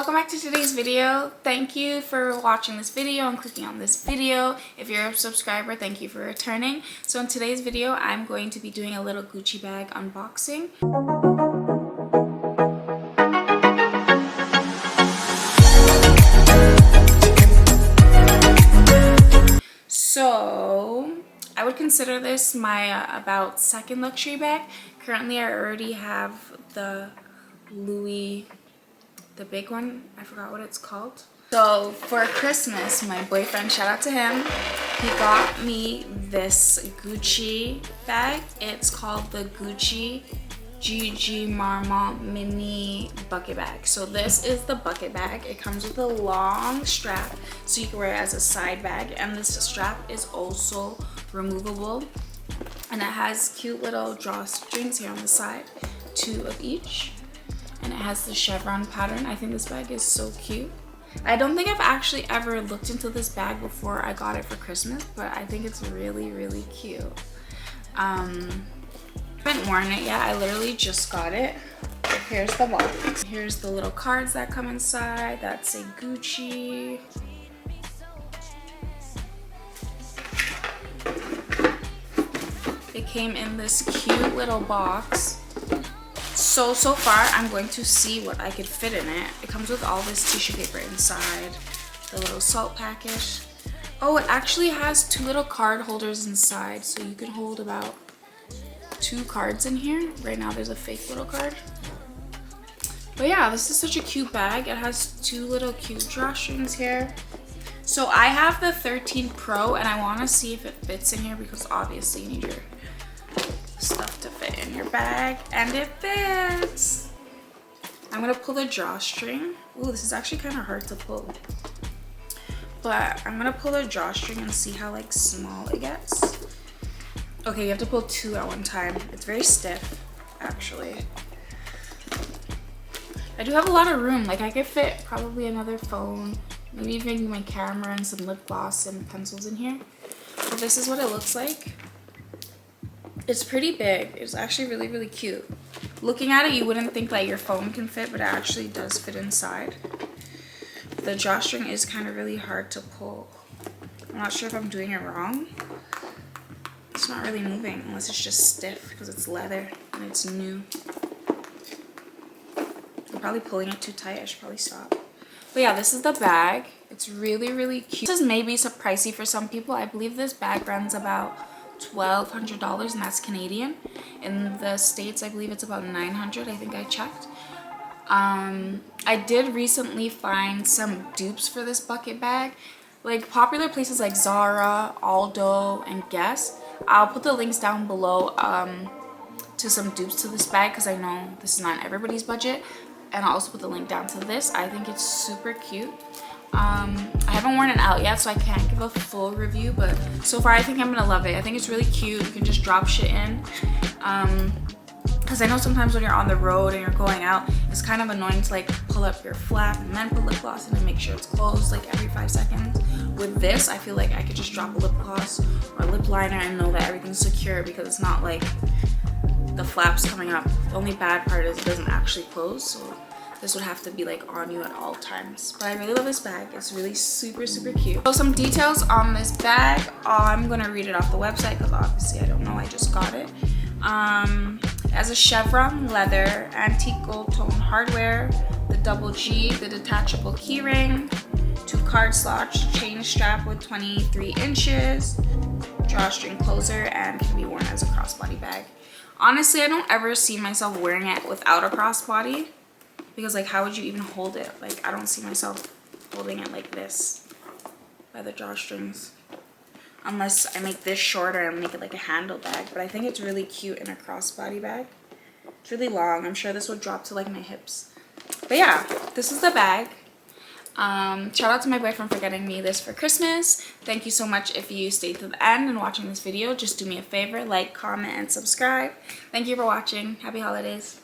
Welcome back to today's video. Thank you for watching this video and clicking on this video. If you're a subscriber, thank you for returning. So in today's video, I'm going to be doing a little Gucci bag unboxing. So I would consider this my about second luxury bag. Currently, I already have the Louis, the big one. I forgot what it's called. So for Christmas, my boyfriend, shout out to him, he got me this Gucci bag. It's called the Gucci GG Marmont mini bucket bag. So this is the bucket bag. It comes with a long strap so you can wear it as a side bag, and this strap is also removable, and it has cute little drawstrings here on the side, 2 of each, and it has the chevron pattern. I think this bag is so cute. I don't think I've actually ever looked into this bag before I got it for Christmas, but I think it's really cute. I haven't worn it yet. I literally just got it. Here's the box. Here's the little cards that come inside that say Gucci. It came in this cute little box. So far I'm going to see what I could fit in it. It comes with all this tissue paper inside, the little salt package. Oh, it actually has 2 little card holders inside, so you can hold about 2 cards in here. Right now there's a fake little card. But yeah, this is such a cute bag. It has 2 little cute drawstrings here. So I have the 13 Pro and I want to see if it fits in here, because obviously you need your stuff to fit in your bag, and it fits. I'm gonna pull the drawstring. Ooh, this is actually kind of hard to pull, but I'm gonna pull the drawstring and see how like small it gets. Okay, you have to pull 2 at one time. It's very stiff, actually. I do have a lot of room. Like I could fit probably another phone, maybe even my camera and some lip gloss and pencils in here. But this is what it looks like. It's pretty big. It's actually really cute. Looking at it, you wouldn't think that your phone can fit, but it actually does fit inside. The drawstring is kind of really hard to pull. I'm not sure if I'm doing it wrong. It's not really moving unless it's just stiff because it's leather and it's new. I'm probably pulling it too tight. I should probably stop. But yeah, this is the bag. It's really cute. This is maybe so pricey for some people. I believe this bag runs about $1,200, and that's Canadian. In the States, I believe it's about $900. I think I checked. I did recently find some dupes for this bucket bag, like popular places like Zara, Aldo, and Guess. I'll put the links down below to some dupes to this bag, because I know this is not everybody's budget, and I'll also put the link down to this. I think it's super cute. I haven't worn it out yet, so I can't give a full review, but so far I think I'm gonna love it. I think it's really cute. You can just drop shit in, because I know sometimes when you're on the road and you're going out, it's kind of annoying to like pull up your flap and then put lip gloss in and make sure it's closed like every 5 seconds. With this, I feel like I could just drop a lip gloss or a lip liner and know that everything's secure, because it's not like the flaps coming up. The only bad part is it doesn't actually close, so this would have to be like on you at all times. But I really love this bag. It's really super cute. So some details on this bag. I'm gonna read it off the website because obviously I don't know, I just got it. It has a chevron leather, antique gold tone hardware, the double G, the detachable keyring, 2 card slots, chain strap with 23 inches, drawstring closer, and can be worn as a crossbody bag. Honestly, I don't ever see myself wearing it without a crossbody, because like how would you even hold it? Like I don't see myself holding it like this by the drawstrings, unless I make this shorter and make it like a handle bag. But I think it's really cute in a crossbody bag. It's really long. I'm sure this would drop to like my hips. But yeah, this is the bag. Shout out to my boyfriend for getting me this for Christmas. Thank you so much if you stayed to the end and watching this video. Just do me a favor, like, comment, and subscribe. Thank you for watching. Happy holidays.